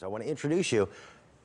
I want to introduce you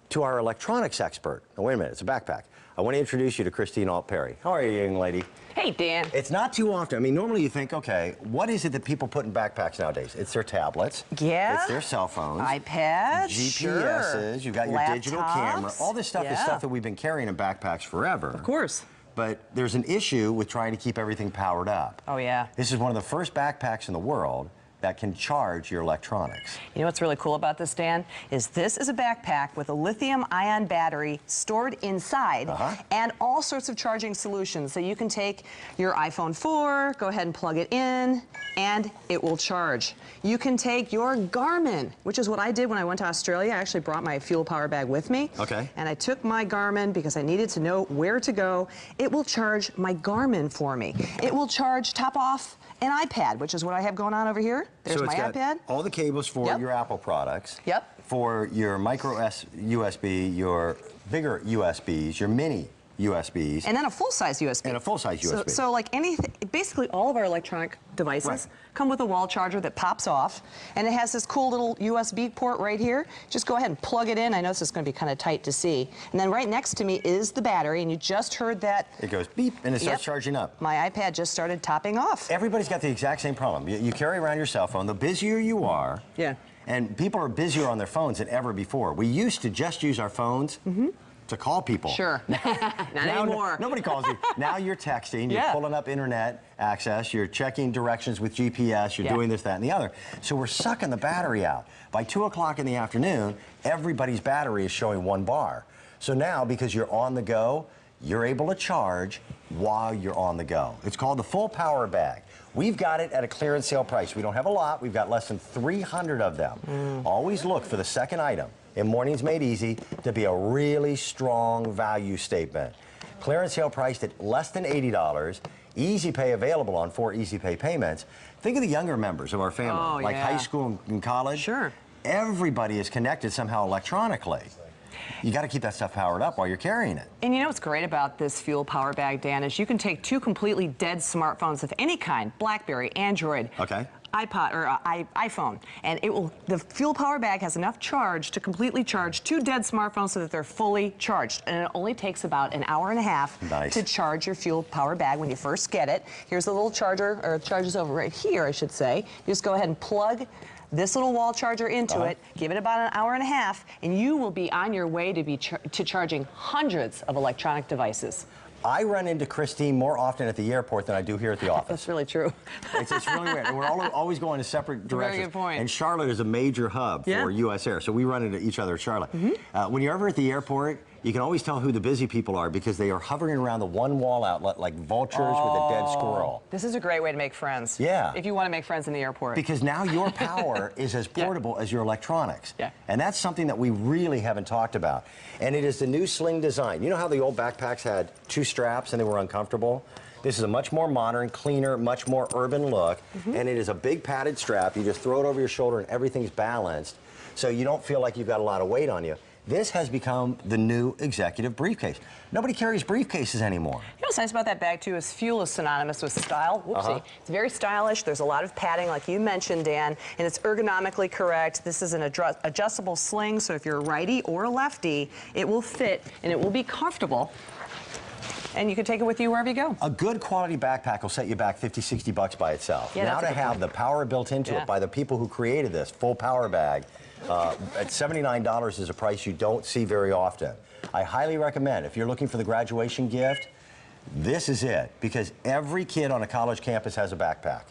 to our electronics expert. Now, wait a minute, it's a backpack. I want to introduce you to Christine Alt-Parry. How are you, young lady? Hey, Dan. It's not too often. I mean, normally you think, okay, what is it that people put in backpacks nowadays? It's their tablets. Yeah. It's their cell phones. iPads. GPSs. Sure. You've got your digital camera. All this stuff is stuff that we've been carrying in backpacks forever. Of course. But there's an issue with trying to keep everything powered up. Oh, yeah. This is one of the first backpacks in the world that can charge your electronics. You know what's really cool about this, Dan? This is a backpack with a lithium-ion battery stored inside and all sorts of charging solutions. So you can take your iPhone 4, go ahead and plug it in, and it will charge. You can take your Garmin, which is what I did when I went to Australia. I actually brought my Ful Powerbag with me. Okay. And I took my Garmin because I needed to know where to go. It will charge my Garmin for me. It will charge top off an iPad, which is what I have going on over here. There's my iPad. All the cables for your Apple products. Yep. For your micro USB, your bigger USBs, your mini USBs. And then a full-size USB. And a full-size USB. So like anything, basically all of our electronic devices come with a wall charger that pops off, and it has this cool little USB port right here. Just go ahead and plug it in. I know this is going to be kind of tight to see. And then right next to me is the battery, and you just heard that. It goes beep, and it starts charging up. My iPad just started topping off. Everybody's got the exact same problem. You carry around your cell phone. The busier you are, and people are busier on their phones than ever before. We used to just use our phones to call people. Sure. Not anymore. Nobody calls you. Now you're texting, you're pulling up internet access, you're checking directions with GPS, you're doing this, that, and the other. So we're sucking the battery out. By 2 o'clock in the afternoon, everybody's battery is showing 1 bar. So now, because you're on the go, you're able to charge while you're on the go. It's called the Ful Powerbag. We've got it at a clearance sale price. We don't have a lot. We've got less than 300 of them. Always look for the second item in Mornings Made Easy to be a really strong value statement. Clearance sale priced at less than $80. Easy Pay available on 4 Easy Pay payments. Think of the younger members of our family, like high school and college. Sure. Everybody is connected somehow electronically. You got to keep that stuff powered up while you're carrying it. And you know what's great about this Ful Powerbag, Dan, is you can take 2 completely dead smartphones of any kind, BlackBerry, Android, iPod or iPhone, and the Ful Powerbag has enough charge to completely charge 2 dead smartphones so that they're fully charged. And it only takes about an hour and a half to charge your Ful Powerbag when you first get it. Here's the little charger, or it charges over right here, I should say. You just go ahead and plug this little wall charger into it, give it about an hour and a half, and you will be on your way to charging hundreds of electronic devices. I run into Christine more often at the airport than I do here at the office. That's really true. It's really weird. And we're always going in separate directions. Very good point. And Charlotte is a major hub for U.S. Air, so we run into each other at Charlotte. When you're ever at the airport, you can always tell who the busy people are because they are hovering around the one wall outlet like vultures with a dead squirrel. This is a great way to make friends. Yeah. If you want to make friends in the airport. Because now your power is as portable as your electronics. And that's something that we really haven't talked about. And it is the new sling design. You know how the old backpacks had 2 straps and they were uncomfortable? This is a much more modern, cleaner, much more urban look. And it is a big padded strap. You just throw it over your shoulder and everything's balanced. So you don't feel like you've got a lot of weight on you. This has become the new executive briefcase. Nobody carries briefcases anymore. You know what's nice about that bag, too, is Ful is synonymous with style. Whoopsie. It's very stylish. There's a lot of padding, like you mentioned, Dan, and it's ergonomically correct. This is an adjustable sling, so if you're a righty or a lefty, it will fit, and it will be comfortable. And you can take it with you wherever you go. A good quality backpack will set you back 50, 60 bucks by itself. Now to have the power built into it by the people who created this Ful Powerbag, at $79 is a price you don't see very often. I highly recommend, if you're looking for the graduation gift, this is it, because every kid on a college campus has a backpack.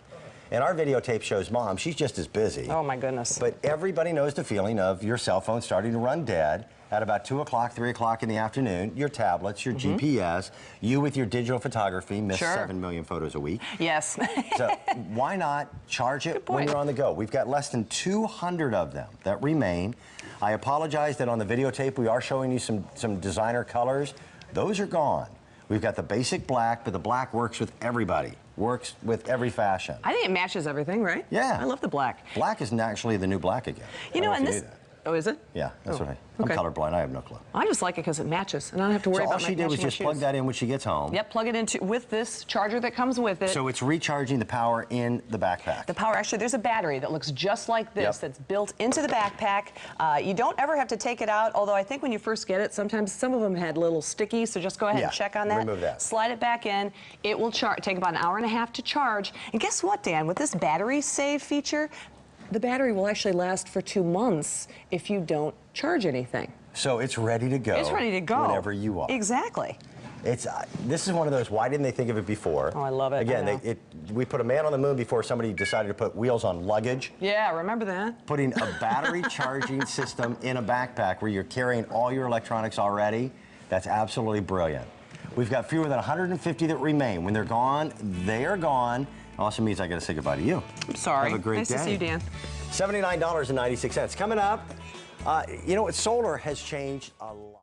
And our videotape shows Mom, she's just as busy. Oh my goodness. But everybody knows the feeling of your cell phone starting to run dead at about 2 o'clock, 3 o'clock in the afternoon, your tablets, your GPS, you with your digital photography miss 7 million photos a week. Yes. So why not charge it when you're on the go? We've got less than 200 of them that remain. I apologize that on the videotape we are showing you some designer colors. Those are gone. We've got the basic black, but the black works with everybody. Works with every fashion. I think it matches everything, right? Yeah. I love the black. Black is actually the new black again. You know, and Oh, is it? Yeah, that's what I'm okay. colorblind. I have no clue. I just like it because it matches, and I don't have to worry So all about she did was just plug that in when she gets home. Yep, plug it into with this charger that comes with it. So it's recharging the power in the backpack. The power, actually, there's a battery that looks just like this that's built into the backpack. You don't ever have to take it out, although I think when you first get it, sometimes some of them had little sticky, so just go ahead and check on that. Remove that. Slide it back in. It will take about an hour and a half to charge. And guess what, Dan? With this battery save feature, the battery will actually last for 2 months if you don't charge anything. So it's ready to go. It's ready to go. Whenever you are. Exactly. It's this is one of those, why didn't they think of it before? Oh, I love it. Again, we put a man on the moon before somebody decided to put wheels on luggage. Yeah, remember that? Putting a battery charging system in a backpack where you're carrying all your electronics already, that's absolutely brilliant. We've got fewer than 150 that remain. When they're gone, they are gone. Also means I got to say goodbye to you. I'm sorry. Have a great nice day. to see you, Dan. $79.96. Coming up, you know what? Solar has changed a lot.